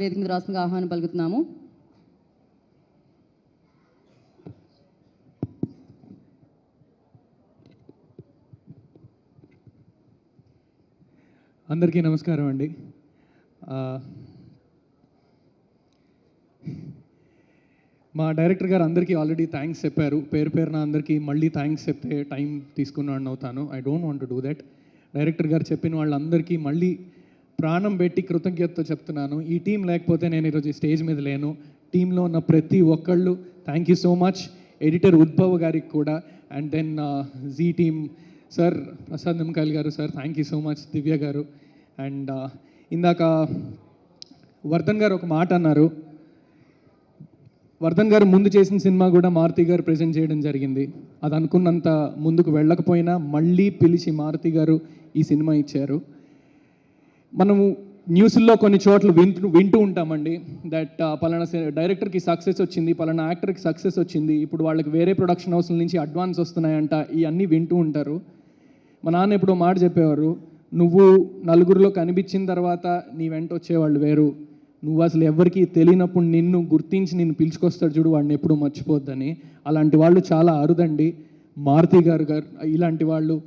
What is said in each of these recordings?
వేదిక మీద రాష్ట్రంగా ఆహ్వానం పలుకుతున్నాము. అందరికీ నమస్కారం అండి. మా డైరెక్టర్ గారు అందరికీ ఆల్రెడీ థ్యాంక్స్ చెప్పారు. పేరున అందరికీ మళ్ళీ థ్యాంక్స్ చెప్తే టైం తీసుకున్నాను అవుతాను. I don't want to do that. Director గారు చెప్పిన వాళ్ళందరికీ మళ్ళీ ప్రాణం పెట్టి కృతజ్ఞతతో చెప్తున్నాను. ఈ టీం లేకపోతే నేను ఈరోజు ఈ స్టేజ్ మీద లేను. టీంలో ఉన్న ప్రతి ఒక్కళ్ళు thank you so much. Editor Udbhav గారికి కూడా, and then Zee team sir, Prasad Nimmakayal గారు sir, thank you so much. Divya గారు, అండ్ ఇందాక వర్ధన్ గారు ఒక మాట అన్నారు. వర్ధన్ గారు ముందు చేసిన సినిమా కూడా మారుతి గారు ప్రజెంట్ చేయడం జరిగింది. అది అనుకున్నంత ముందుకు వెళ్ళకపోయినా మళ్ళీ పిలిచి మారుతి గారు ఈ సినిమా ఇచ్చారు. మనము న్యూస్లో కొన్ని చోట్ల వింటూ ఉంటామండి దట్ పలానా డైరెక్టర్కి సక్సెస్ వచ్చింది, పలానా యాక్టర్కి సక్సెస్ వచ్చింది, ఇప్పుడు వాళ్ళకి వేరే ప్రొడక్షన్ హౌస్ల నుంచి అడ్వాన్స్ వస్తున్నాయంట, ఇవన్నీ వింటూ ఉంటారు. మా నాన్న ఎప్పుడో మాట చెప్పేవారు, నువ్వు నలుగురిలో కనిపించిన తర్వాత నీ వెంట వచ్చేవాళ్ళు వేరు, నువ్వు అసలు ఎవరికి తెలియనప్పుడు నిన్ను గుర్తించి నిన్ను పిలుచుకొస్తాడు చూడు, వాడిని ఎప్పుడు మర్చిపోద్దని. అలాంటి వాళ్ళు చాలా అరుదండి. మారుతి గారు ఇలాంటి వాళ్ళు,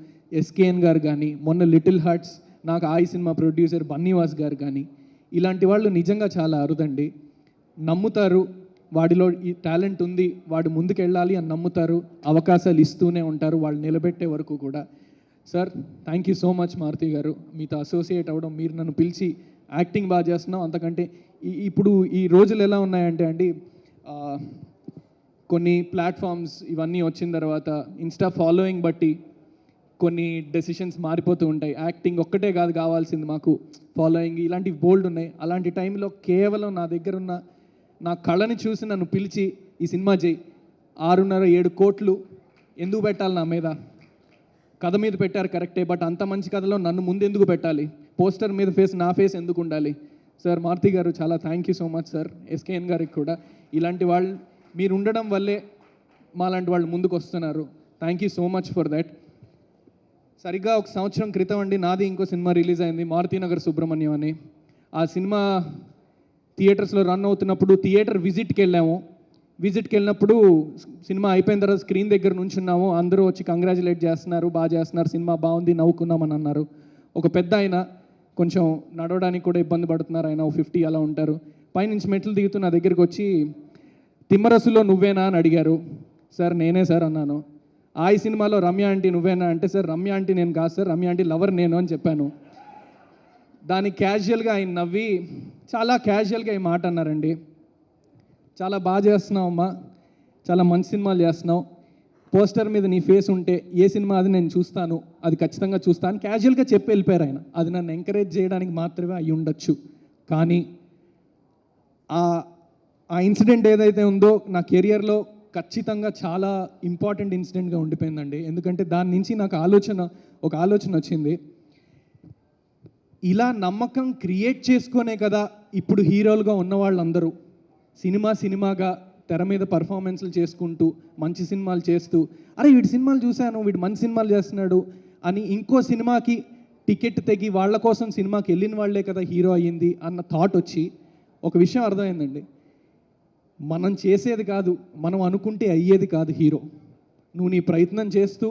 ఎస్కేఎన్ గారు కానీ, మొన్న లిటిల్ హార్ట్స్ నాకు ఈ సినిమా ప్రొడ్యూసర్ బన్నీవాస్ గారు కానీ, ఇలాంటి వాళ్ళు నిజంగా చాలా అరుదండి. నమ్ముతారు, వాడిలో ఈ టాలెంట్ ఉంది, వాడు ముందుకు వెళ్ళాలి అని నమ్ముతారు, అవకాశాలు ఇస్తూనే ఉంటారు వాళ్ళు నిలబెట్టే వరకు కూడా. Sir thank you so much Maruti గారు, మీతో అసోసియేట్ అవ్వడం, మీరు నన్ను పిలిచి యాక్టింగ్ బాగా చేస్తున్నాం అంతకంటే. ఇప్పుడు ఈ రోజులు ఎలా ఉన్నాయంటే అండి, కొన్ని ప్లాట్ఫామ్స్ ఇవన్నీ వచ్చిన తర్వాత ఇన్స్టా ఫాలోయింగ్ బట్టి కొన్ని డెసిషన్స్ మారిపోతూ ఉంటాయి. యాక్టింగ్ ఒక్కటే కాదు కావాల్సింది మాకు, ఫాలోయింగ్ ఇలాంటివి బోల్డ్ ఉన్నాయి. అలాంటి టైంలో కేవలం నా దగ్గర ఉన్న నా కళని చూసి నన్ను పిలిచి ఈ సినిమా చేయి, 6.5-7 కోట్లు ఎందుకు పెట్టాలి నా మీద? కథ మీద పెట్టారు కరెక్టే, బట్ అంత మంచి కథలో నన్ను ముందు ఎందుకు పెట్టాలి? పోస్టర్ మీద నా ఫేస్ ఎందుకు ఉండాలి? సార్ మారుతి గారు చాలా thank you so much sir. SKN గారికి కూడా, ఇలాంటి వాళ్ళు మీరు ఉండడం వల్లే మాలాంటి వాళ్ళు ముందుకు వస్తున్నారు. Thank you so much for that. సరిగ్గా 1 సంవత్సరం క్రితం అండి నాది ఇంకో సినిమా రిలీజ్ అయింది, మారుతినగర్ సుబ్రహ్మణ్యం అని. ఆ సినిమా థియేటర్స్లో రన్ అవుతున్నప్పుడు థియేటర్ విజిట్కి వెళ్ళినప్పుడు సినిమా అయిపోయిన తర్వాత స్క్రీన్ దగ్గర నుంచి ఉన్నాము, అందరూ వచ్చి కంగ్రాచులేట్ చేస్తున్నారు, బాగా చేస్తున్నారు, సినిమా బాగుంది, నవ్వుకున్నామని అన్నారు. ఒక పెద్ద ఆయన కొంచెం నడవడానికి కూడా ఇబ్బంది పడుతున్నారు, ఆయన 50 అలా ఉంటారు. పైనుంచి మెట్లు దిగుతూ నా దగ్గరికి వచ్చి, తిమ్మరసులో నువ్వేనా అని అడిగారు. సార్ నేనే సార్ అన్నాను. ఈ సినిమాలో రమ్య ఆంటీ నువ్వేనా అంటే, సార్ రమ్య ఆంటీ నేను కాదు సార్, రమ్య ఆంటీ లవర్ నేను అని చెప్పాను. దానికి క్యాజువల్గా ఆయన నవ్వి చాలా క్యాజువల్గా ఈ మాట అన్నారండి, చాలా బాగా చేస్తున్నావు అమ్మా, చాలా మంచి సినిమాలు చేస్తున్నావు, పోస్టర్ మీద నీ ఫేస్ ఉంటే ఏ సినిమా అది నేను చూస్తాను, అది ఖచ్చితంగా చూస్తాను క్యాజువల్గా చెప్పి వెళ్ళిపోయారు ఆయన. అది నన్ను ఎంకరేజ్ చేయడానికి మాత్రమే అయి ఉండొచ్చు, కానీ ఆ ఇన్సిడెంట్ ఏదైతే ఉందో నా కెరియర్లో ఖచ్చితంగా చాలా ఇంపార్టెంట్ ఇన్సిడెంట్గా ఉండిపోయిందండి. ఎందుకంటే దాని నుంచి నాకు ఒక ఆలోచన వచ్చింది. ఇలా నమ్మకం క్రియేట్ చేసుకునే కదా ఇప్పుడు హీరోలుగా ఉన్న వాళ్ళందరూ సినిమాగా తెర మీద పర్ఫార్మెన్స్లు చేసుకుంటూ మంచి సినిమాలు చేస్తూ, అరే వీడి సినిమాలు చూశాను, వీడు మంచి సినిమాలు చేస్తున్నాడు అని ఇంకో సినిమాకి టికెట్ తెగి వాళ్ళ కోసం సినిమాకి వెళ్ళిన వాళ్ళే కదా హీరో అయ్యింది అన్న థాట్ వచ్చి ఒక విషయం అర్థమైందండి, మనం చేసేది కాదు, మనం అనుకుంటే అయ్యేది కాదు హీరో. నువ్వు నీ ప్రయత్నం చేస్తూ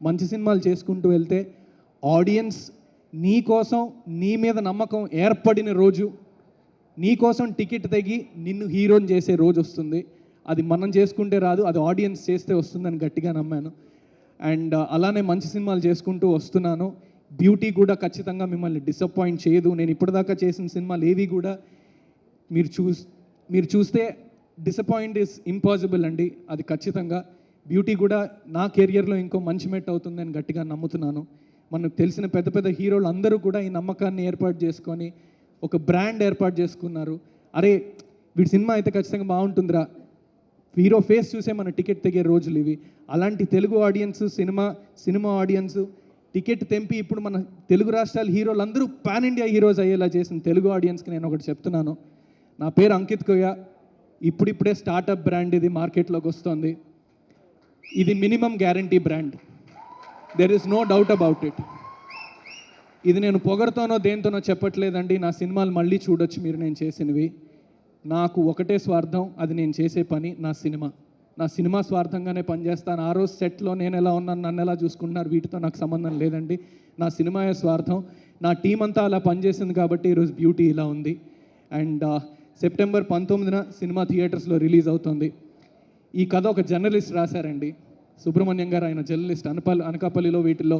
మంచి సినిమాలు చేసుకుంటూ వెళ్తే ఆడియన్స్ నీ కోసం, నీ మీద నమ్మకం ఏర్పడిన రోజు, నీ కోసం టికెట్ తెగి నిన్ను హీరోని చేసే రోజు వస్తుంది. అది మనం చేసుకుంటే రాదు, అది ఆడియన్స్ చేస్తే వస్తుందని గట్టిగా నమ్మాను. అండ్ అలానే మంచి సినిమాలు చేసుకుంటూ వస్తున్నాను. బ్యూటీ కూడా ఖచ్చితంగా మిమ్మల్ని డిసప్పాయింట్ చేయదు. నేను ఇప్పటిదాకా చేసిన సినిమాలు ఏవి కూడా మీరు చూస్తే డిసప్పాయింట్ ఈజ్ ఇంపాసిబుల్ అండి, అది ఖచ్చితంగా. బ్యూటీ కూడా నా కెరియర్లో ఇంకో మంచి మెట్ అవుతుందని గట్టిగా నమ్ముతున్నాను. మనకు తెలిసిన పెద్ద పెద్ద హీరోలు అందరూ కూడా ఈ నమ్మకాన్ని ఏర్పాటు చేసుకొని ఒక బ్రాండ్ ఏర్పాటు చేసుకున్నారు. అరే వీడి సినిమా అయితే ఖచ్చితంగా బాగుంటుందిరా, హీరో ఫేస్ చూసే మన టికెట్ తెగే రోజులు ఇవి. అలాంటి Telugu audience, cinema audience ticket తెంపి ఇప్పుడు మన తెలుగు రాష్ట్రాల హీరోలు అందరూ పాన్ ఇండియా హీరోస్ అయ్యేలా చేసిన తెలుగు ఆడియన్స్కి నేను ఒకటి చెప్తున్నాను. నా పేరు అంకిత్ కోయ, ఇప్పుడిప్పుడే స్టార్టప్ బ్రాండ్ ఇది మార్కెట్లోకి వస్తుంది. ఇది minimum guarantee brand, there is no doubt about it. ఇది నేను పొగరుతోనో దేంతోనో చెప్పట్లేదండి. నా సినిమాలు మళ్ళీ చూడొచ్చు మీరు నేను చేసినవి. నాకు ఒకటే స్వార్థం, అది నేను చేసే పని నా సినిమా స్వార్థంగానే పనిచేస్తాను. ఆ రోజు సెట్లో నేను ఎలా ఉన్నాను, నన్ను ఎలా చూసుకుంటున్నారు, వీటితో నాకు సంబంధం లేదండి. నా సినిమాయే స్వార్థం. నా టీం అంతా అలా పనిచేసింది కాబట్టి ఈరోజు బ్యూటీ ఇలా ఉంది. అండ్ సెప్టెంబర్ 19న సినిమా థియేటర్స్లో రిలీజ్ అవుతుంది. ఈ కథ ఒక జర్నలిస్ట్ రాశారండి, సుబ్రహ్మణ్యం గారు. ఆయన జర్నలిస్ట్, అనకాపల్లిలో వీటిల్లో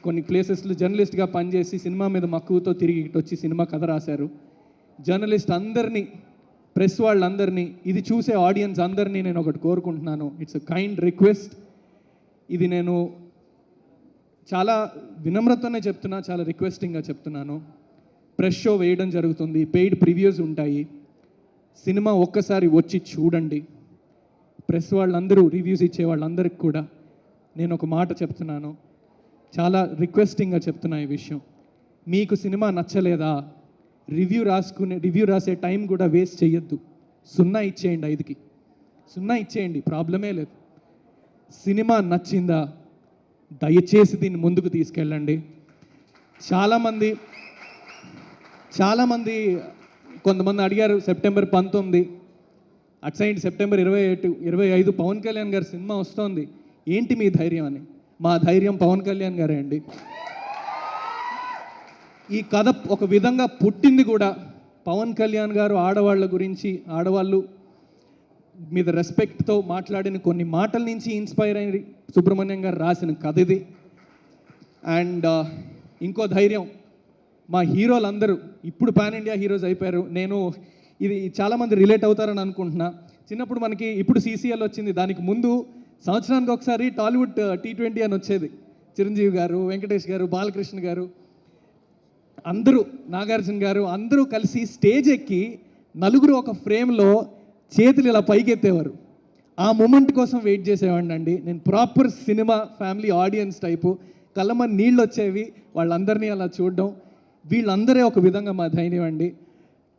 కొన్ని ప్లేసెస్లో జర్నలిస్ట్గా పనిచేసి సినిమా మీద మక్కువతో తిరిగి ఇటు వచ్చి సినిమా కథ రాశారు. జర్నలిస్ట్ అందరినీ, ప్రెస్ వాళ్ళందరినీ, ఇది చూసే ఆడియన్స్ అందరినీ నేను ఒకటి కోరుకుంటున్నాను. It's a kind request. ఇది నేను చాలా వినమ్రతనే చెప్తున్నా, చాలా రిక్వెస్టింగ్గా చెప్తున్నాను. ప్రెస్ షో వేయడం జరుగుతుంది, పెయిడ్ ప్రివ్యూస్ ఉంటాయి. సినిమా ఒక్కసారి వచ్చి చూడండి. ప్రెస్ వాళ్ళందరూ, రివ్యూస్ ఇచ్చే వాళ్ళందరికీ కూడా నేను ఒక మాట చెప్తున్నాను, చాలా రిక్వెస్టింగ్గా చెప్తున్నా ఈ విషయం. మీకు సినిమా నచ్చలేదా, రివ్యూ రాసే టైం కూడా వేస్ట్ చేయొద్దు. 0 ఇచ్చేయండి, 5కి 0 ఇచ్చేయండి, ప్రాబ్లమే లేదు. సినిమా నచ్చిందా, దయచేసి దీన్ని ముందుకు తీసుకెళ్ళండి. చాలామంది కొంతమంది అడిగారు సెప్టెంబర్ 19, అటు సైడ్ సెప్టెంబర్ 25 పవన్ కళ్యాణ్ గారి సినిమా వస్తోంది, ఏంటి మీ ధైర్యం అని. మా ధైర్యం పవన్ కళ్యాణ్ గారే అండి. ఈ కథ ఒక విధంగా పుట్టింది కూడా పవన్ కళ్యాణ్ గారు ఆడవాళ్ళ గురించి, ఆడవాళ్ళు మీద రెస్పెక్ట్తో మాట్లాడిన కొన్ని మాటల నుంచి ఇన్స్పైర్ అయ్యి సుబ్రహ్మణ్యం గారు రాసిన కథ ఇది. అండ్ ఇంకో ధైర్యం, మా హీరోలందరూ ఇప్పుడు పాన్ ఇండియా హీరోస్ అయిపోయారు. నేను ఇది చాలామంది రిలేట్ అవుతారని అనుకుంటున్నా. చిన్నప్పుడు మనకి, ఇప్పుడు CCL వచ్చింది, దానికి ముందు సంవత్సరానికి ఒకసారి టాలీవుడ్ T20 అని వచ్చేది. చిరంజీవి గారు, వెంకటేష్ గారు, బాలకృష్ణ గారు, అందరూ, నాగార్జున గారు అందరూ కలిసి స్టేజ్ ఎక్కి నలుగురు ఒక ఫ్రేమ్లో చేతులు ఇలా పైకెత్తేవారు. ఆ మూమెంట్ కోసం వెయిట్ చేసేవాడిని అండి నేను. Proper cinema family audience type, కళ్ళమ నీళ్ళు వచ్చేవి వాళ్ళందరినీ అలా చూడడం. వీళ్ళందరే ఒక విధంగా మా ధైర్యం అండి.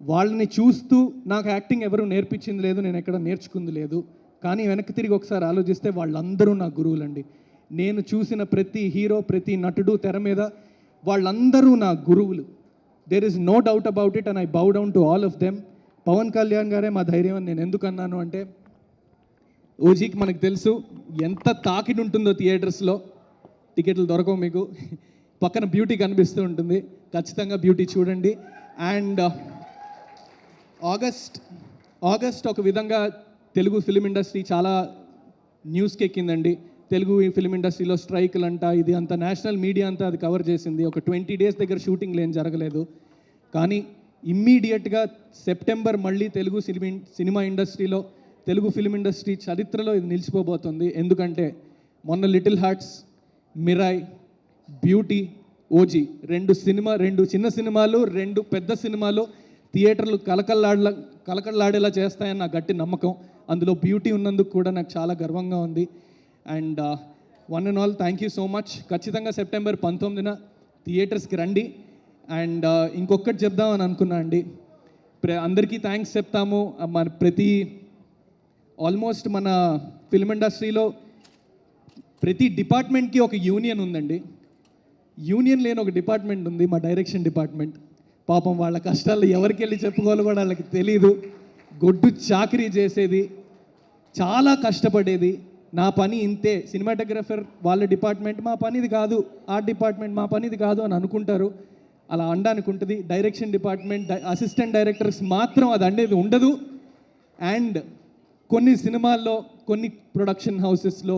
వాళ్ళని చూస్తూ నాకు యాక్టింగ్ ఎవరు నేర్పించింది లేదు, నేను ఎక్కడ నేర్చుకుంది లేదు. కానీ వెనక్కి తిరిగి ఒకసారి ఆలోచిస్తే వాళ్ళందరూ నా గురువులండి. నేను చూసిన ప్రతి హీరో, ప్రతి నటుడు తెర మీద వాళ్ళందరూ నా గురువులు. There is no doubt about it and I bow down to all of them. Pawan Kalyan గారే మా ధైర్యం అని నేను ఎందుకు అన్నాను అంటే, ఓజీకి మనకు తెలుసు ఎంత తాకిడి ఉంటుందో థియేటర్స్లో. టికెట్లు దొరకవు మీకు, పక్కన బ్యూటీ కనిపిస్తూ ఉంటుంది, ఖచ్చితంగా బ్యూటీ చూడండి. అండ్ ఆగస్ట్ ఒక విధంగా తెలుగు ఫిలిం ఇండస్ట్రీ చాలా న్యూస్కి ఎక్కిందండి. తెలుగు ఫిలిం ఇండస్ట్రీలో స్ట్రైకులు అంట, ఇది అంత నేషనల్ మీడియా అంతా అది కవర్ చేసింది. ఒక 20 days దగ్గర షూటింగ్లు ఏం జరగలేదు. కానీ ఇమ్మీడియట్గా సెప్టెంబర్ మళ్ళీ తెలుగు సినిమా ఇండస్ట్రీలో, తెలుగు ఫిలిం ఇండస్ట్రీ చరిత్రలో ఇది నిలిచిపోబోతుంది. ఎందుకంటే మొన్న little hearts, Mirai, beauty, OG, 2 చిన్న సినిమాలు, 2 పెద్ద సినిమాలు థియేటర్లు కలకల్లాడేలా చేస్తాయని నా గట్టి నమ్మకం. అందులో బ్యూటీ ఉన్నందుకు కూడా నాకు చాలా గర్వంగా ఉంది. And one and all thank you so much. ఖచ్చితంగా సెప్టెంబర్ 19న థియేటర్స్కి రండి. అండ్ ఇంకొకటి చెప్దామని అనుకున్నా అండి, అందరికీ థ్యాంక్స్ చెప్తాము. మన ఆల్మోస్ట్ మన ఫిల్మ్ ఇండస్ట్రీలో ప్రతి డిపార్ట్మెంట్కి ఒక యూనియన్ ఉందండి. యూనియన్ లేని ఒక డిపార్ట్మెంట్ ఉంది, మా డైరెక్షన్ డిపార్ట్మెంట్. పాపం వాళ్ళ కష్టాలు ఎవరికి వెళ్ళి చెప్పుకోవాలో కూడా వాళ్ళకి తెలీదు. గొడ్డు చాకరీ చేసేది, చాలా కష్టపడేది. నా పని ఇంతే, సినిమాటోగ్రఫర్ వాళ్ళ డిపార్ట్మెంట్ మా పనిది కాదు, ఆర్ట్ డిపార్ట్మెంట్ మా పనిది కాదు అని అనుకుంటారు. అలా అనడానికి ఉంటుంది. డైరెక్షన్ డిపార్ట్మెంట్, అసిస్టెంట్ డైరెక్టర్స్ మాత్రం అది అనేది ఉండదు. అండ్ కొన్ని సినిమాల్లో, కొన్ని ప్రొడక్షన్ హౌసెస్లో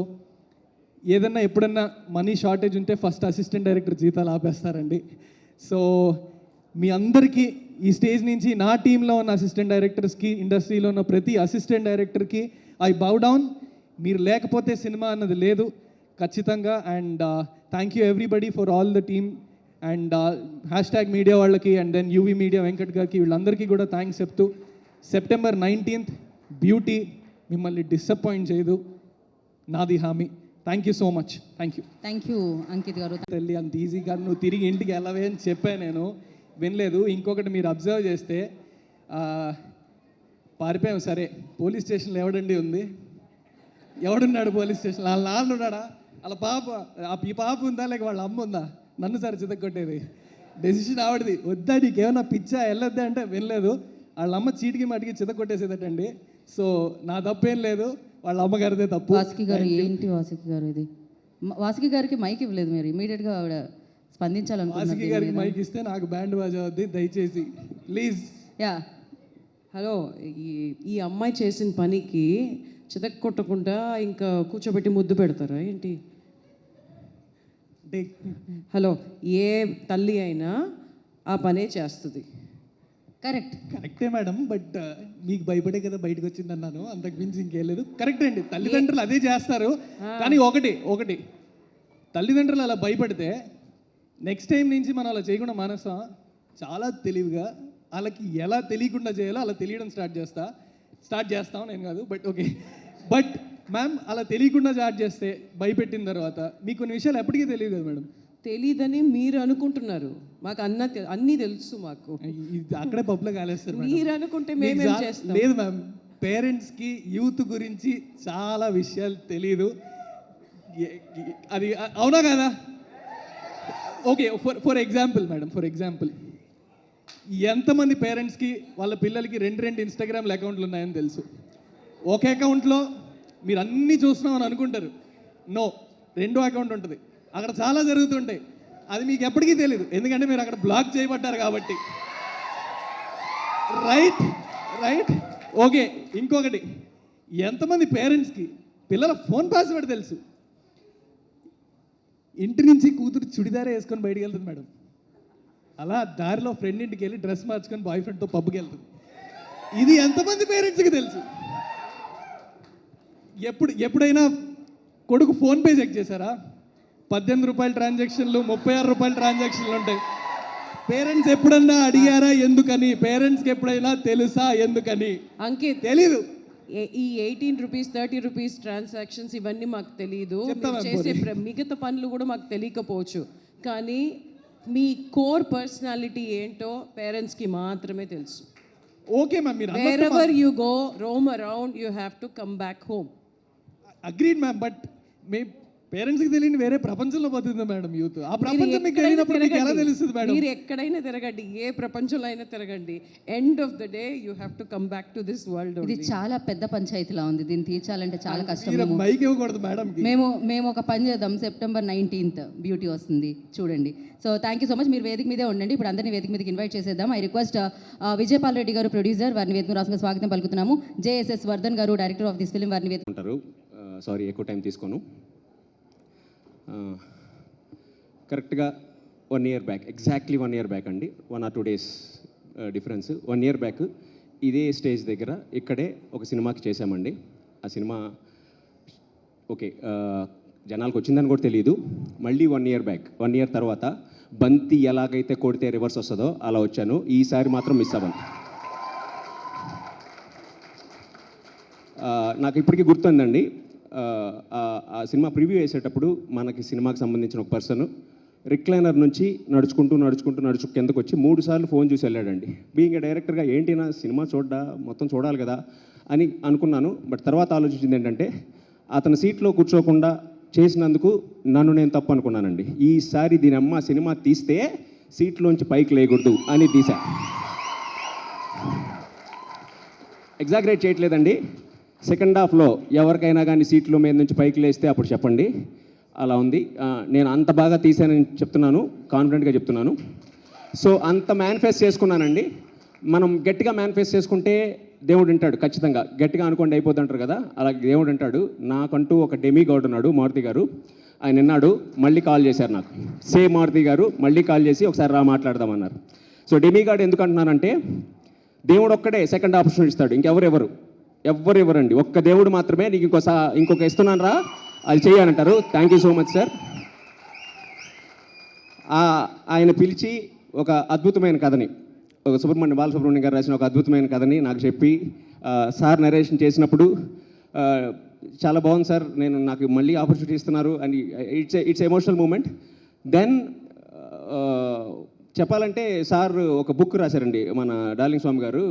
ఏదన్నా ఎప్పుడన్నా మనీ షార్టేజ్ ఉంటే ఫస్ట్ అసిస్టెంట్ డైరెక్టర్ జీతాలు ఆపేస్తారండి. సో మీ అందరికీ ఈ స్టేజ్ నుంచి నా టీంలో ఉన్న అసిస్టెంట్ డైరెక్టర్స్కి, ఇండస్ట్రీలో ఉన్న ప్రతి అసిస్టెంట్ డైరెక్టర్కి ఐ బౌ డౌన్. మీరు లేకపోతే సినిమా అన్నది లేదు ఖచ్చితంగా. And thank you everybody for all the team. And hashtag media వాళ్ళకి, and then UV media Venkat గారికి, వీళ్ళందరికీ కూడా థ్యాంక్స్ చెప్తూ, సెప్టెంబర్ 19th బ్యూటీ మిమ్మల్ని డిసప్పాయింట్ చేయదు, నాది హామీ. Thank you so much. Thank you Ankit గారు. తల్లి, అంత ఈజీగా నువ్వు తిరిగి ఇంటికి వెళ్ళవే అని చెప్పాను, నేను వినలేదు. ఇంకొకటి మీరు అబ్జర్వ్ చేస్తే పారిపోయాం. సరే, పోలీస్ స్టేషన్లో ఎవడండి ఉంది, ఎవడున్నాడు పోలీస్ స్టేషన్? వాళ్ళ నాన్న ఉన్నాడా, వాళ్ళ పాప, ఈ పాప ఉందా, లేక వాళ్ళ అమ్మ ఉందా? నన్ను సరే చితక్కొట్టేది. డెసిషన్ ఆవిడది. వద్దా, నీకేమన్నా పిచ్చా, వెళ్ళొద్దా అంటే వినలేదు. వాళ్ళ అమ్మ చీటికి మాటికి చిత కొట్టేసేదటండి. సో నా తప్పేం లేదు, వాళ్ళ అమ్మగారిదే తప్పు. వాసుకి గారు ఏంటి వాసుకి గారు ఇది వాసుకి గారికి మైక్ ఇవ్వలేదు మీరు ఇమీడియట్గా ఆవిడ స్పందించాలనుకుంటున్నారు. వాసుకి గారికి మైక్ ఇస్తే నాకు బ్యాండ్ బాజా అవుద్ది, దయచేసి ప్లీజ్. యా హలో, ఈ అమ్మాయి చేసిన పనికి చితక్ కొట్టకుండా ఇంకా కూర్చోబెట్టి ముద్దు పెడతారా ఏంటి? అంటే హలో, ఏ తల్లి అయినా ఆ పనే చేస్తుంది. కరెక్టే మేడం, బట్ మీకు భయపడే కదా బయటకు వచ్చింది అన్నాను, అంతకు మించి ఇంకేం లేదు. కరెక్టే అండి, తల్లిదండ్రులు అదే చేస్తారు. కానీ ఒకటి తల్లిదండ్రులు అలా భయపడితే నెక్స్ట్ టైం నుంచి మనం అలా చేయకుండా మానేస్తాం. చాలా తెలివిగా వాళ్ళకి ఎలా తెలియకుండా చేయాలో అలా తెలియడం స్టార్ట్ చేస్తాం. నేను కాదు, బట్ మ్యామ్ అలా తెలియకుండా స్టార్ట్ చేస్తే భయపెట్టిన తర్వాత మీకు కొన్ని విషయాలు ఎప్పటికీ తెలియదు కదా మేడం. తెలీదని మీరు అనుకుంటున్నారు, మాకు అన్నీ తెలుసు. మాకు అక్కడే పబ్లో కాలేస్తారు మీరు అనుకుంటే మేమేం చేస్తాం? లేదు మ్యామ్, పేరెంట్స్కి యూత్ గురించి చాలా విషయాలు తెలీదు. అది అవునా కదా? ఓకే, ఫర్ ఎగ్జాంపుల్ మేడం, ఎంతమంది పేరెంట్స్కి వాళ్ళ పిల్లలకి రెండు ఇన్స్టాగ్రామ్ల అకౌంట్లు ఉన్నాయని తెలుసు? ఒక అకౌంట్లో మీరు అన్నీ చూస్తున్నామని అనుకుంటారు. నో, 2 అకౌంట్ ఉంటుంది, అక్కడ చాలా జరుగుతుంటాయి. అది మీకు ఎప్పటికీ తెలియదు, ఎందుకంటే మీరు అక్కడ బ్లాక్ చేయబడ్డారు కాబట్టి. Right okay. ఇంకొకటి, ఎంతమంది పేరెంట్స్కి పిల్లల ఫోన్ పాస్వర్డ్ తెలుసు? ఇంటి నుంచి కూతురు చుడిదారే వేసుకొని బయటికి వెళ్తుంది మేడం, అలా దారిలో ఫ్రెండ్ ఇంటికి వెళ్ళి డ్రెస్ మార్చుకొని బాయ్ ఫ్రెండ్తో పబ్కి వెళ్తుంది. ఇది ఎంతమంది పేరెంట్స్కి తెలుసు? ఎప్పుడైనా కొడుకు ఫోన్పే చెక్ చేశారా? 18 రూపాయల ట్రాన్సాక్షన్లు, 36 రూపాయల ట్రాన్సాక్షన్లు ఉంటాయి. పేరెంట్స్ ఎప్పుడన్నా అడిగారా ఎందుకని? పేరెంట్స్కి ఎప్పుడైనా తెలుసా ఎందుకని? అంకిత్, తెలీదు. ఈ 18 రూపీస్ 30 రూపీస్ ట్రాన్సాక్షన్స్ ఇవన్నీ మాకు తెలియదు. చేసే మిగతా పనులు కూడా మాకు తెలియకపోవచ్చు, కానీ మీ కోర్ పర్సనాలిటీ ఏంటో పేరెంట్స్కి మాత్రమే తెలుసు. ఓకే మ్యామ్, మీరు wherever you go, roam around, you have to come back home. Agreed ma'am, but మీ పేరెంట్స్కి తెలియని వేరే ప్రపంచంలో పోతుంది మేడం యూత్. ఆ ప్రపంచం మీకు తెలియనప్పుడు మీకు ఎలా తెలుస్తుంది మేడం? మీరు ఎక్కడైనా తిరగండి, ఏ ప్రపంచంలో అయినా తిరగండి, end of the day you have to come back to this world. ఇది చాలా పెద్ద పంచాయతీలా ఉంది, దీన్ని తీర్చాలంటే చాలా కష్టం. మైక్ ఇవ్వకూడదు మేడం. మేము ఒక పని చేద్దాం, September 19th బ్యూటీ వస్తుంది చూడండి. So thank you so much. మీరు వేదిక మీదే ఉండండి. ఇప్పుడు అందరినీ వేదిక మీదకి ఇన్వైట్ చేసేద్దాం. ఐ రిక్వెస్ట్ విజయపాల్ రెడ్డి గారు ప్రొడ్యూసర్, వారిని వేదిక రాసుగా స్వాగతం పలుకుతున్నాము. JSS వర్ధన్ గారు డైరెక్టర్ ఆఫ్ దిస్ ఫిల్మ్, వారిని వేదిక ఉంటారు. సారీ, ఎక్కువ టైం తీసుకోను. కరెక్ట్గా 1 year back, exactly 1 year back అండి, 1 or 2 days difference. 1 year back ఇదే స్టేజ్ దగ్గర ఇక్కడే ఒక సినిమాకి చేశామండి. ఆ సినిమా ఓకే జనాలకు వచ్చిందని కూడా తెలియదు. మళ్ళీ 1 year బ్యాక్, 1 year తర్వాత బంతి ఎలాగైతే కొడితే రివర్స్ వస్తుందో అలా వచ్చాను. ఈసారి మాత్రం మిస్ అవ్వను. నాకు ఇప్పటికీ గుర్తుందండి, ఆ సినిమా ప్రివ్యూ వేసేటప్పుడు మనకి సినిమాకి సంబంధించిన ఒక పర్సన్ రిక్లైనర్ నుంచి నడుచుకుంటూ కిందకు వచ్చి 3 సార్లు ఫోన్ చూసి వెళ్ళాడండి. బీయింగ్ ఏ డైరెక్టర్గా ఏంటి నా సినిమా మొత్తం చూడాలి కదా అని అనుకున్నాను. బట్ తర్వాత ఆలోచించింది ఏంటంటే, అతని సీట్లో కూర్చోకుండా చేసినందుకు నన్ను నేను తప్పు అనుకున్నానండి. ఈసారి దీని అమ్మ సినిమా తీస్తే సీట్లోంచి పైకి లేకూడదు అని తీసా. ఎగ్జాగరేట్ చేయట్లేదండి. సెకండ్ హాఫ్లో ఎవరికైనా కానీ సీట్లో మీద నుంచి పైకి లేస్తే అప్పుడు చెప్పండి. అలా ఉంది. నేను అంత బాగా తీసానని చెప్తున్నాను, కాన్ఫిడెంట్గా చెప్తున్నాను. సో అంత మేనిఫెస్ట్ చేసుకున్నానండి. మనం గట్టిగా మేనిఫెస్ట్ చేసుకుంటే దేవుడు వింటాడు ఖచ్చితంగా. గట్టిగా అనుకోండి అయిపోద్ది అంటారు కదా, అలాగే దేవుడు అంటాడు. నాకంటూ ఒక డెమీ గాడ్ ఉన్నాడు, మారుతి గారు. ఆయన విన్నాడు, మళ్ళీ కాల్ చేశారు నాకు. సేమ్ మారుతి గారు మళ్ళీ కాల్ చేసి ఒకసారి రా మాట్లాడదామన్నారు. సో డెమీ గాడ్ ఎందుకు అంటున్నానంటే, దేవుడు ఒక్కడే సెకండ్ ఆపర్చునిటీ ఇస్తాడు, ఎవ్వరు ఇవ్వరండి. ఒక్క దేవుడు మాత్రమే నీకు ఇంకొక ఇస్తున్నాను రా, అది చేయాలంటారు. Thank you so much sir. ఆయన పిలిచి ఒక అద్భుతమైన కథని, ఒక బాలసుబ్రహ్మణ్యం గారు రాసిన ఒక అద్భుతమైన కథని నాకు చెప్పి సార్ నరేషన్ చేసినప్పుడు చాలా బాగుంది సార్, నాకు మళ్ళీ ఆపర్చునిటీ ఇస్తున్నారు అని ఇట్స్ ఎమోషనల్ మూమెంట్. దెన్ చెప్పాలంటే సార్ ఒక బుక్ రాశారండి, మన డార్లింగ్ స్వామి గారు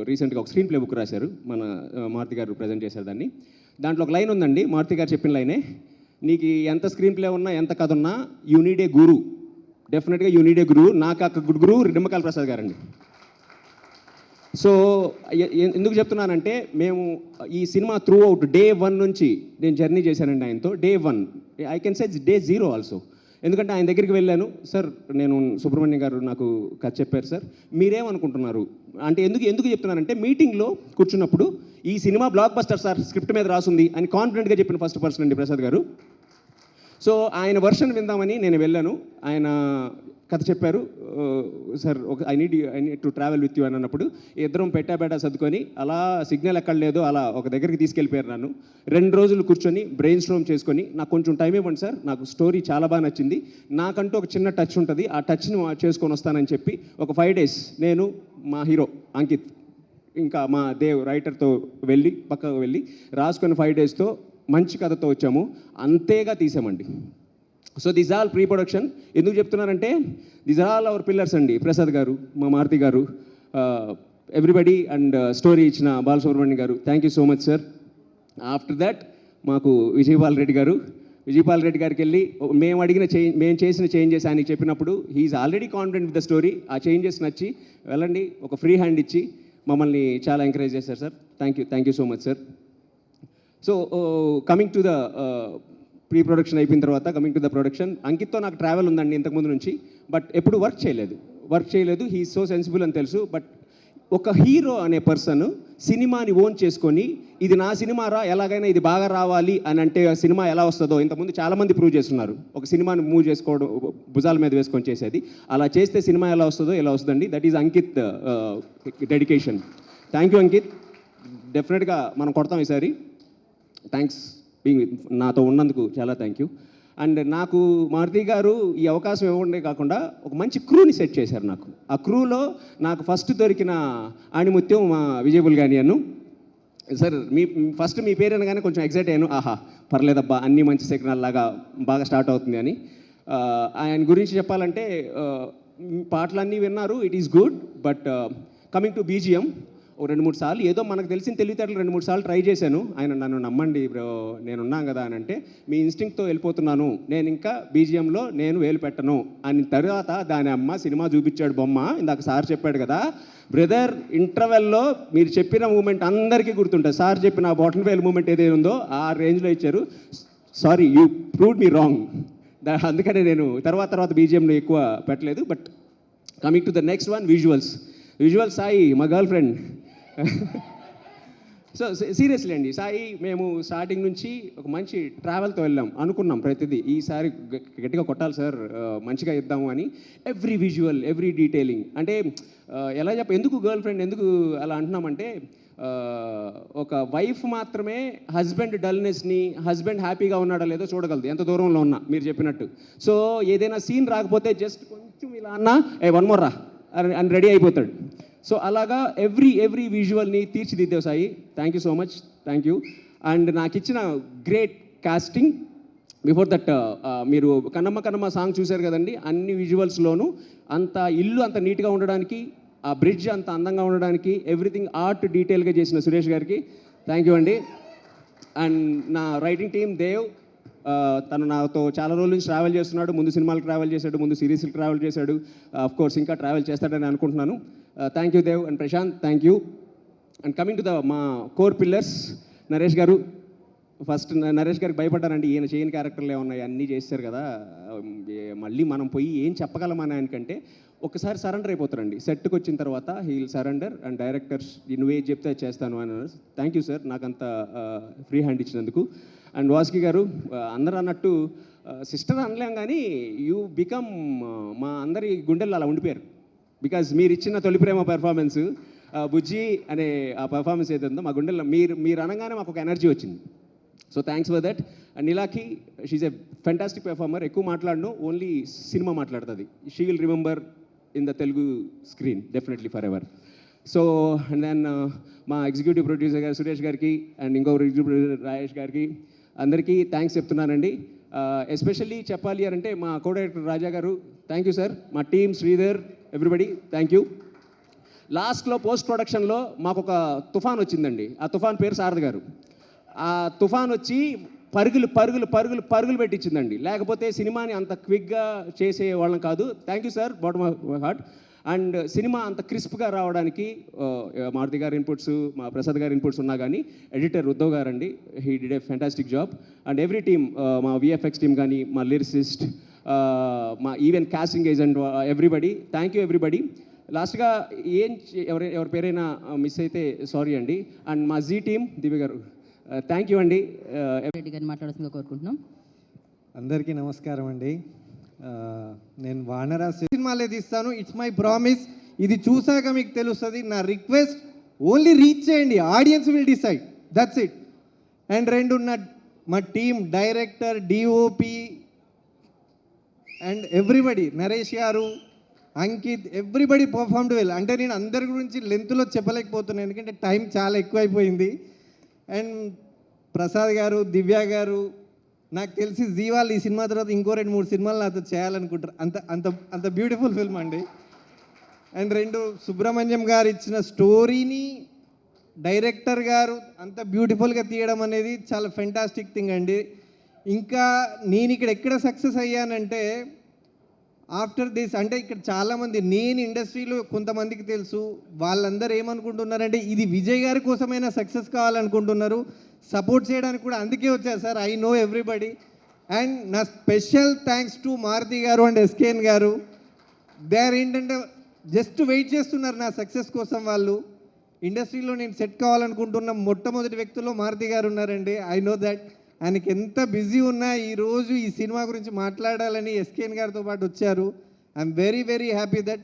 రీసెంట్గా ఒక స్క్రీన్ ప్లే బుక్ రాశారు, మన మారుతి గారు ప్రజెంట్ చేశారు దాన్ని. దాంట్లో ఒక లైన్ ఉందండి, మారుతి గారు చెప్పిన లైనే, నీకు ఎంత స్క్రీన్ ప్లే ఉన్నా ఎంత కథ ఉన్నా యూ నీడ్ ఏ గురు, డెఫినెట్గా యూ నీడ్ ఏ గురు. నాకు ఆ గురు నిమ్మకాయల ప్రసాద్ గారండి. సో ఎందుకు చెప్తున్నానంటే మేము ఈ సినిమా త్రూ అవుట్ డే 1 నుంచి నేను జర్నీ చేశానండి ఆయనతో. Day 1 I can say day 0 also. ఎందుకంటే ఆయన దగ్గరికి వెళ్ళాను, సార్ నేను సుబ్రహ్మణ్యం గారు నాకు కథ చెప్పారు సార్, మీరేమనుకుంటున్నారు అంటే ఎందుకు చెప్తున్నానంటే మీటింగ్లో కూర్చున్నప్పుడు ఈ cinema block buster sir, script మీద రాసుంది అని కాన్ఫిడెంట్గా చెప్పిన ఫస్ట్ పర్సన్ అండి ప్రసాద్ గారు. సో ఆయన వర్షన్ విందామని నేను వెళ్ళాను. ఆయన కథ చెప్పారు, sir I need to travel with you అని అన్నప్పుడు ఇద్దరం పెట్టా సర్దుకొని అలా సిగ్నల్ ఎక్కడ లేదో అలా ఒక దగ్గరికి తీసుకెళ్ళిపోయారు నన్ను. 2 రోజులు కూర్చొని బ్రెయిన్ స్ట్రోమ్ చేసుకొని నాకు కొంచెం టైం ఇవ్వండి సార్, నాకు స్టోరీ చాలా బాగా నచ్చింది, నాకంటూ ఒక చిన్న టచ్ ఉంటుంది, ఆ టచ్ని చేసుకొని వస్తానని చెప్పి ఒక 5 days నేను మా హీరో అంకిత్ ఇంకా మా దేవ్ రైటర్తో పక్కకు వెళ్ళి రాసుకొని 5 daysతో మంచి కథతో వచ్చాము, అంతేగా తీసామండి. So this all pre production. ఎందుకు చెప్తున్నానంటే this are all our pillars అండి. ప్రసాద్ గారు, మా మారుతి గారు, ఎవ్రీబడి అండ్ స్టోరీ ఇచ్చిన బాలసుబ్రహ్మణ్యం గారు, thank you so much sir. After that మాకు విజయపాల్ రెడ్డి గారికి వెళ్ళి మేము చేసిన చేంజెస్ ఆయనకి చెప్పినప్పుడు he is already confident with the story. ఆ చేంజెస్ నచ్చి వెళ్ళండి ఒక ఫ్రీ హ్యాండ్ ఇచ్చి మమ్మల్ని చాలా ఎంకరేజ్ చేశారు sir. Thank you so much sir. So coming to the pre production అయిపోయిన తర్వాత కమింగ్ టు ద ప్రొడక్షన్, అంకిత్తో నాకు ట్రావెల్ ఉందండి ఇంతకుముందు నుంచి, బట్ ఎప్పుడు వర్క్ చేయలేదు. హీ సో సెన్సిబుల్ అని తెలుసు. బట్ ఒక హీరో అనే పర్సన్ సినిమాని ఓన్ చేసుకొని ఇది నా సినిమా రా, ఎలాగైనా ఇది బాగా రావాలి అని అంటే ఆ సినిమా ఎలా వస్తుందో ఇంతకుముందు చాలామంది ప్రూవ్ చేస్తున్నారు. ఒక సినిమాని మూవ్ చేసుకోవడం, భుజాల మీద వేసుకొని చేసేది, అలా చేస్తే సినిమా ఎలా వస్తుందండి. That is Ankit dedication. Thank you Ankit, డెఫినెట్గా మనం కొడతాం ఈసారి. థ్యాంక్స్ నాతో ఉన్నందుకు చాలా థ్యాంక్ యూ. అండ్ నాకు మారుతి గారు ఈ అవకాశం ఇవ్వడే కాకుండా ఒక మంచి క్రూని సెట్ చేశారు నాకు. ఆ క్రూలో నాకు ఫస్ట్ దొరికిన ఆణిముత్యం మా విజయబుల్ గానియన్ను సార్. మీ పేరు అనగానే కొంచెం ఎగ్జైట్ అయ్యాను, ఆహా పర్లేదబ్బా అన్నీ మంచి సిగ్నల్లాగా బాగా స్టార్ట్ అవుతుంది అని. ఆయన గురించి చెప్పాలంటే పాటలన్నీ విన్నారు, it is good. But coming to BGM, ఓ 2-3 సార్లు ఏదో మనకు తెలిసిన తెలివితేటలు 2-3 సార్లు ట్రై చేశాను. ఆయన నన్ను నమ్మండి బ్రో నేనున్నాను కదా అని అంటే, మీ ఇన్స్టింక్ట్తో వెళ్ళిపోతున్నాను, నేను ఇంకా బీజిఎంలో నేను వేలు పెట్టను అని. తర్వాత దాని అమ్మ సినిమా చూపించాడు బొమ్మ, ఇందాక సార్ చెప్పాడు కదా బ్రదర్, ఇంటర్వెల్లో మీరు చెప్పిన మూమెంట్ అందరికీ గుర్తుంటుంది. సార్ చెప్పిన బాటల్ వేల్ మూమెంట్ ఏదైతే ఉందో ఆ రేంజ్లో ఇచ్చారు. Sorry, you proved me wrong. అందుకనే నేను తర్వాత బీజిఎంలో ఎక్కువ పెట్టలేదు. But coming to the next one, visual Sai మా గర్ల్ ఫ్రెండ్. సో సీరియస్లీ అండి, సాయి మేము స్టార్టింగ్ నుంచి ఒక మంచి ట్రావెల్తో వెళ్ళాం, అనుకున్నాం ప్రతిదీ ఈసారి గట్టిగా కొట్టాలి సార్, మంచిగా ఇద్దాము అని. ఎవ్రీ విజువల్, ఎవ్రీ డీటెయిలింగ్ అంటే ఎలా ఎందుకు గర్ల్ ఫ్రెండ్ ఎందుకు అలా అంటున్నామంటే, ఒక వైఫ్ మాత్రమే హస్బెండ్ డల్నెస్ని, హస్బెండ్ హ్యాపీగా ఉన్నాడో లేదో చూడగలదు ఎంత దూరంలో ఉన్నా, మీరు చెప్పినట్టు. సో ఏదైనా సీన్ రాకపోతే జస్ట్ కొంచెం ఇలా అన్నా వన్ మోర్ రా అని రెడీ అయిపోతాడు. సో అలాగా ఎవ్రీ విజువల్ని తీర్చిదిద్దావు Sai. Thank you so much, thank you. And నాకు ఇచ్చిన గ్రేట్ కాస్టింగ్. బిఫోర్ దట్ మీరు కన్నమ్మ సాంగ్ చూశారు కదండి, అన్ని విజువల్స్లోనూ అంత ఇల్లు అంత నీట్గా ఉండడానికి, ఆ బ్రిడ్జ్ అంత అందంగా ఉండడానికి ఎవ్రీథింగ్ ఆర్ట్ డీటెయిల్గా చేసిన సురేష్ గారికి థ్యాంక్ యూ అండి. అండ్ నా రైటింగ్ టీమ్ దేవ్, తను నాతో చాలా రోజుల నుంచి ట్రావెల్ చేస్తున్నాడు. ముందు సినిమాలకు ట్రావెల్ చేశాడు, ముందు సిరీస్కి ట్రావెల్ చేశాడు, ఆఫ్ కోర్స్ ఇంకా ట్రావెల్ చేస్తాడని అనుకుంటున్నాను. Thank you Dev and Prashanth, thank you. And coming to the మా కోర్ పిల్లర్స్, నరేష్ గారు. ఫస్ట్ నరేష్ గారికి భయపడ్డానండి, ఈయన చేయని క్యారెక్టర్లు ఏమన్నాయి అన్నీ చేస్తారు కదా, మళ్ళీ మనం పోయి ఏం చెప్పగలమని ఆయనకంటే ఒకసారి సరెండర్ అయిపోతారండి. సెట్కి వచ్చిన తర్వాత హీల్ సరెండర్ అండ్ డైరెక్టర్స్ నువ్వే చెప్తే చేస్తాను అని. థ్యాంక్ యూ సార్ నాకంత ఫ్రీ హ్యాండ్ ఇచ్చినందుకు. అండ్ వాసుకి గారు, అందరూ అన్నట్టు సిస్టర్ అనలేం కానీ యూ బికమ్ మా అందరి గుండెల్లో అలా ఉండిపోయారు. బికాజ్ మీరు ఇచ్చిన తొలి ప్రేమ పెర్ఫార్మెన్స్, బుజ్జి అనే ఆ పెర్ఫార్మెన్స్ ఏదైతే ఉందో మా గుండెల్లో మీరు అనగానే మాకు ఒక ఎనర్జీ వచ్చింది. So thanks for that. And నీలాకి, షీఈ్ ఎ ఫెంటాస్టిక్ పెర్ఫార్మర్. ఎక్కువ మాట్లాడను, ఓన్లీ సినిమా మాట్లాడుతుంది. She will remember in the Telugu screen definitely forever. So and then మా ఎగ్జిక్యూటివ్ ప్రొడ్యూసర్ గారు సురేష్ గారికి అండ్ ఇంకొక ఎగ్జిక్యూటివ్ ప్రొడ్యూసర్ రాజేష్ గారికి అందరికీ థ్యాంక్స్ చెప్తున్నానండి. ఎస్పెషల్లీ చెప్పాలి అంటే మా కో డైరెక్టర్ రాజా గారు, థ్యాంక్ యూ సార్. మా team Sridhar, everybody thank you. లాస్ట్లో పోస్ట్ ప్రొడక్షన్లో మాకు ఒక తుఫాన్ వచ్చిందండి. ఆ తుఫాన్ పేరు శారద గారు. ఆ తుఫాన్ వచ్చి పరుగులు పెట్టించిందండి. లేకపోతే సినిమాని అంత క్విక్గా చేసే వాళ్ళం కాదు. Thank you sir, bottom of my heart. And cinema అంత క్రిస్ప్గా రావడానికి మారుతి గారి ఇన్పుట్స్, మా ప్రసాద్ గారి ఇన్పుట్స్ ఉన్నా కానీ ఎడిటర్ ఉద్ధవ్ గారు అండి, he did a fantastic job. And every team, మా విఎఫ్ఎక్స్ టీమ్ కానీ, మా లిరిసిస్ట్, మా even casting agent, everybody, thank you everybody. లాస్ట్గా ఎవరి పేరైనా మిస్ అయితే సారీ అండి. అండ్ మా జీ టీమ్, దివ్య గారు, థ్యాంక్ యూ అండి. రెడ్డి గారిని మాట్లాడాల్సిందిగా కోరుకుంటున్నాం. అందరికీ నమస్కారం అండి. నేను వానరా సినిమాలే తీస్తాను, ఇట్స్ మై ప్రామిస్. ఇది చూసాక మీకు తెలుస్తుంది. నా రిక్వెస్ట్ ఓన్లీ రీచ్ చేయండి, audience will decide, that's it. And రెండు మా team, director, DOP and everybody, Naresh గారు, అంకిత్, ఎవ్రీబడి పర్ఫార్మ్డ్ వెల్. అంటే నేను అందరి గురించి లెంత్లో చెప్పలేకపోతున్నాను, ఎందుకంటే టైం చాలా ఎక్కువైపోయింది. అండ్ ప్రసాద్ గారు, దివ్య గారు, నాకు తెలిసి జీవాలు ఈ సినిమా తర్వాత ఇంకో 2-3 సినిమాలు నాతో చేయాలనుకుంటారు. అంత అంత అంత బ్యూటిఫుల్ ఫిల్మ్ అండి. అండ్ రెండు, సుబ్రహ్మణ్యం గారు ఇచ్చిన స్టోరీని డైరెక్టర్ గారు అంత బ్యూటిఫుల్గా తీయడం అనేది చాలా ఫెంటాస్టిక్ థింగ్ అండి. ఇంకా నేను ఇక్కడ ఎక్కడ సక్సెస్ అయ్యానంటే ఆఫ్టర్ దిస్, అంటే ఇక్కడ చాలామంది, నేను ఇండస్ట్రీలో కొంతమందికి తెలుసు, వాళ్ళందరూ ఏమనుకుంటున్నారంటే ఇది విజయ్ గారి కోసమైనా సక్సెస్ కావాలనుకుంటున్నారు, సపోర్ట్ చేయడానికి కూడా అందుకే వచ్చారు sir. I know everybody. And నా స్పెషల్ థ్యాంక్స్ టు మారుతి గారు అండ్ ఎస్కేఎన్ గారు. దే ఆర్ ఏంటంటే జస్ట్ వెయిట్ చేస్తున్నారు నా సక్సెస్ కోసం. వాళ్ళు ఇండస్ట్రీలో నేను సెట్ కావాలనుకుంటున్న మొట్టమొదటి వ్యక్తుల్లో మారుతి గారు ఉన్నారండి. I know that. ఆయనకి ఎంత బిజీ ఉన్నా ఈరోజు ఈ సినిమా గురించి మాట్లాడాలని ఎస్కేఎన్ గారితో పాటు వచ్చారు. I'm very very happy that.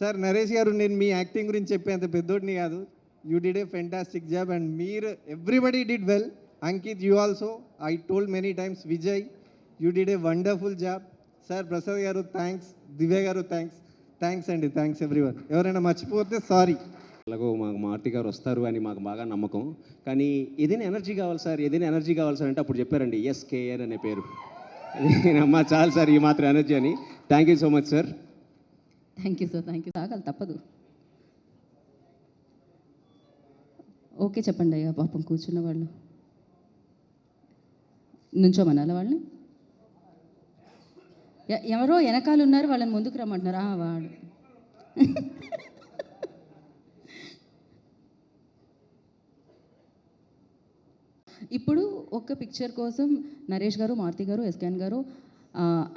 Sir Naresh గారు, నేను మీ యాక్టింగ్ గురించి చెప్పేంత పెద్దోడిని కాదు. You did a fantastic job and మీరు everybody did well. Ankit, you also, I told many times. Vijay, you did a wonderful job. Sir Prasad గారు థ్యాంక్స్, దివ్య గారు థ్యాంక్స్ అండి, థ్యాంక్స్ ఎవ్రీవన్. ఎవరైనా మర్చిపోతే సారీ. అలాగో మాకు మారుతి గారు వస్తారు అని మాకు బాగా నమ్మకం. కానీ ఏదైనా ఎనర్జీ కావాలి సార్, ఏదైనా ఎనర్జీ కావాలి సార్ అంటే అప్పుడు చెప్పారండి ఎస్కేఎన్ అనే పేరు. అమ్మా చాలు సార్ ఈ మాత్రం ఎనర్జీ అని. Thank you so much sir. Thank you sir, thank you. తాగాలి తప్పదు. ఓకే చెప్పండి అయ్యా, పాపం కూర్చున్న వాళ్ళు నుంచోమనాలా వాళ్ళని? ఎవరో వెనకాల ఉన్నారు, వాళ్ళని ముందుకు రమ్మంటున్నారు. వాడు ఇప్పుడు ఒక్క పిక్చర్ కోసం నరేష్ గారు, మారుతి గారు, ఎస్కేఎన్ గారు,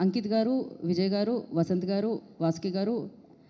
అంకిత్ గారు, విజయ్ గారు, వసంత్ గారు, వాసుకి గారు,